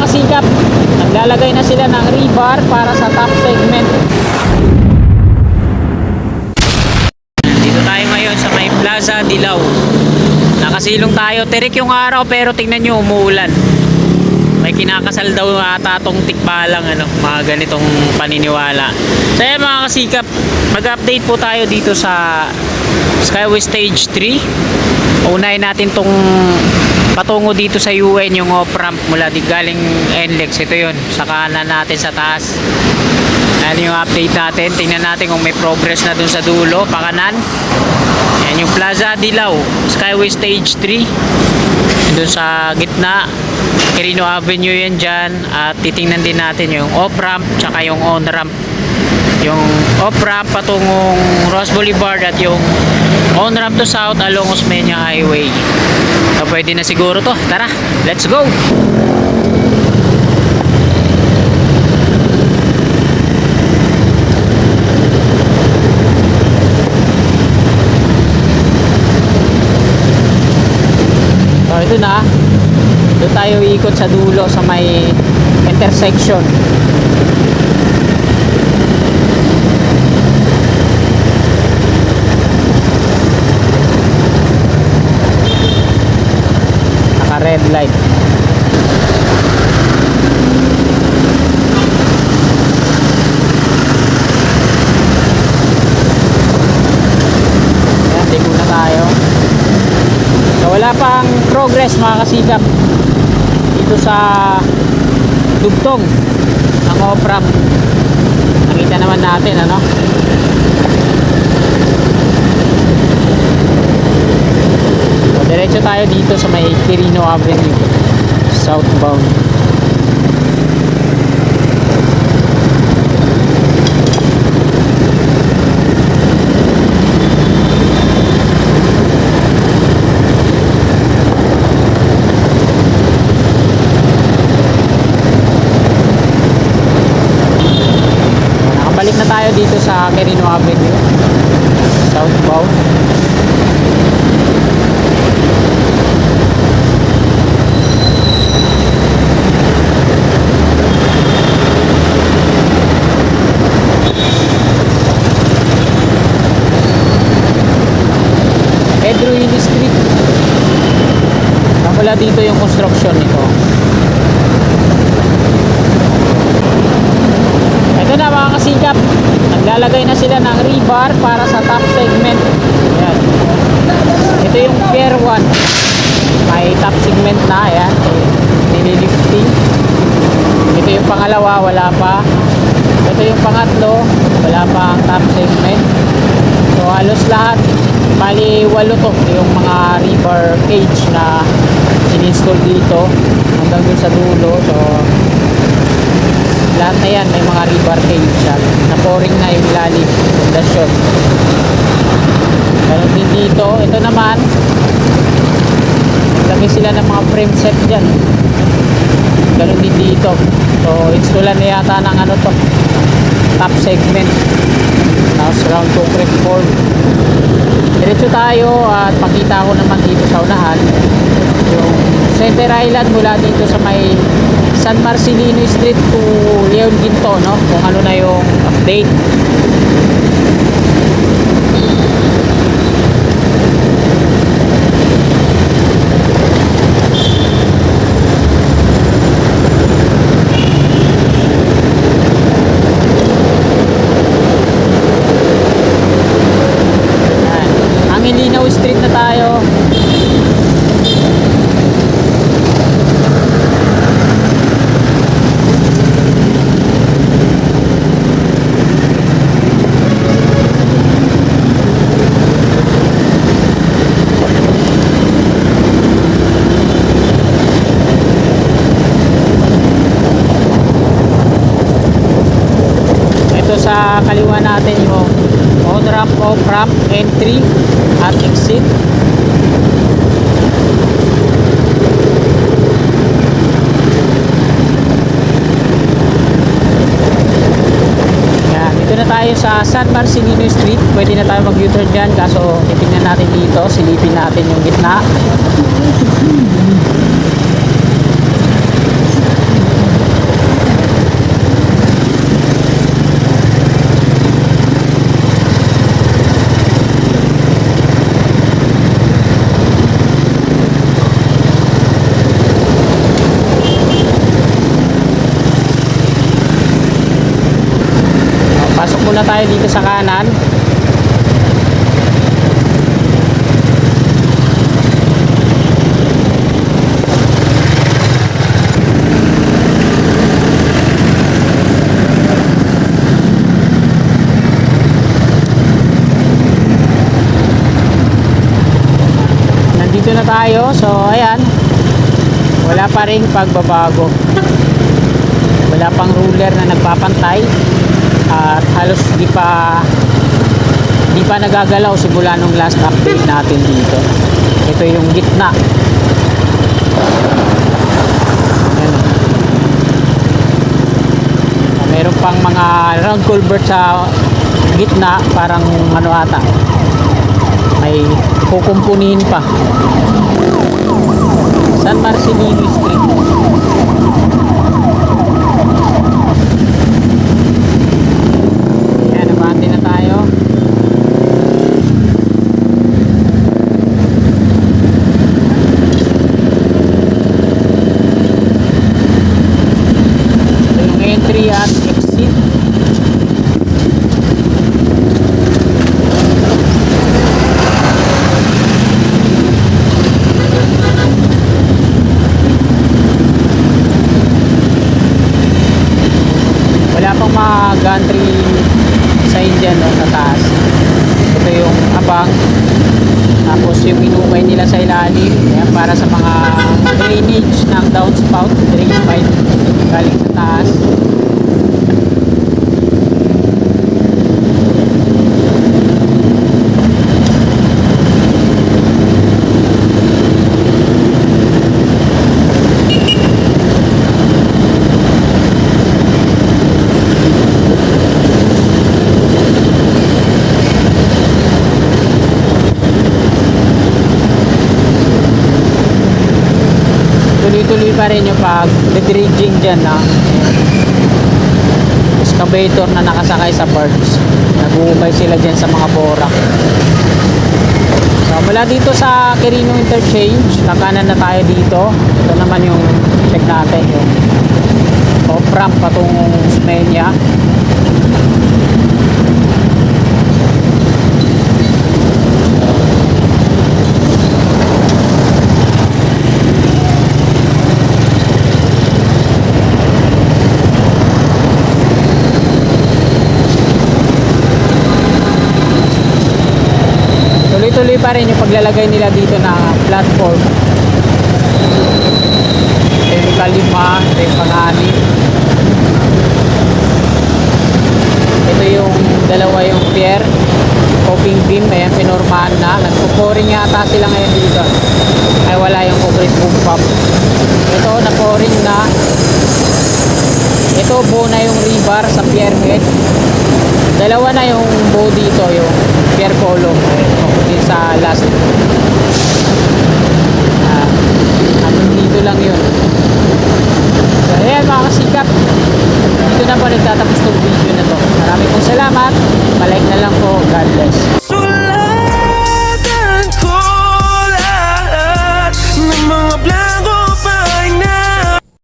kasikap, naglalagay na sila ng rebar para sa top segment. Dito tayo ngayon sa may Plaza Dilaw. Nakasilong tayo, tirik yung araw pero tingnan nyo, umuulan. May kinakasal daw ata tong tikbalang mga ganitong paniniwala. So yan mga kasikap, mag-update po tayo dito sa Skyway Stage 3. Unahin natin tong patungo dito sa UN, yung off-ramp mula di galing NLEX. Ito yun, sa kanan natin sa taas. Yan yung update natin. Tingnan natin kung may progress na dun sa dulo, pakanan. Yan yung Plaza Dilaw, Skyway Stage 3. Dun sa gitna, Quirino Avenue yan dyan. At titingnan din natin yung off-ramp tsaka yung on-ramp. Yung off-ramp patungong Ross Boulevard at yung on-ramp to south along Osmeña Highway. So pwede na siguro to. Tara, let's go! So ito na. Doon tayo ikot sa dulo sa may intersection. Naka red light. Ayan, tigo na tayo. So wala pang progress mga kasikap dito sa dugtong ng off-ramp. Nakita naman natin so diretso tayo dito sa may Quirino Avenue southbound. Balik na tayo dito sa Quirino Avenue southbound. Pedro Hilly Street. Wala dito yung construction nito. Ito na mga kasikap, naglalagay na sila ng rebar para sa top segment. Ayan. Ito yung Pier 1, may top segment na. Ayan, nililifting. Ito yung pangalawa, wala pa. Ito yung pangatlo, wala pa ang top segment. So halos lahat, bali 8 to yung mga rebar cage na in-install dito hanggang dun sa dulo. So lahat na yan may mga rebar cage yan. Na-pouring na yung ilalim, fondasyon. Ganun din dito. Ito naman, lagay sila ng mga frame set dyan. Ganun din dito. So installan na yata ng to, top segment. Tapos round concrete board. Diretso tayo at pakita ko naman dito sa unahan yung Center Island mula dito sa may San Marcelino Street to Leon Ginto, kung ano na yung update. Ayan. Angelinaw Street na tayo. Sa kaliwa natin yung on-ramp, off-ramp, entry at exit. Yan, dito na tayo sa San Marcelino Street. Pwede na tayo mag-U-turn dyan, kaso titignan natin dito, silipin natin yung gitna. muna tayo dito sa kanan. Nandito na tayo. So ayan, wala pa rin pagbabago, wala pang ruler na nagpapantay at halos di pa nagagalaw simula nung last update natin dito. Ito yung gitna. Ayan. Meron pang mga round culvert sa gitna, parang ano ata, may kukumpunihin pa. San Marcelino Street. Ayan, nabati na tayo. Ito yung entry at exit. Gantry sign dyan, no, sa taas. Ito yung abang, tapos yung inukay nila sa ilalim. Ayan, para sa mga drainage ng downspout, drain pipe galing sa taas. Tuloy-tuloy pa rin yung pag-dredging dyan, na excavator na nakasakay sa birds. Nag-uubay sila dyan sa mga borak. So mula dito sa Quirino Interchange, nakanan na tayo dito. Ito naman yung check natin, yung off-ramp patungong Osmeña. Tuloy pa rin yung paglalagay nila dito na platform. Ito yung kalima, ito yung pang-anim. Ito yung dalawa yung pier, coping beam. Ayan, pinormahan na. Nagpo-pouring yata sila ngayon dito. Ay wala yung concrete boom pump. Ito na-pouring na. Ito buo na yung rebar sa pier head. Dalawa na yung buo dito, yung pier column. Ayan, sa last. Dito lang yun. So ayan mga kasikap, dito na po nagtatapos itong video na to. Maraming pong salamat. Palike na lang po. God bless.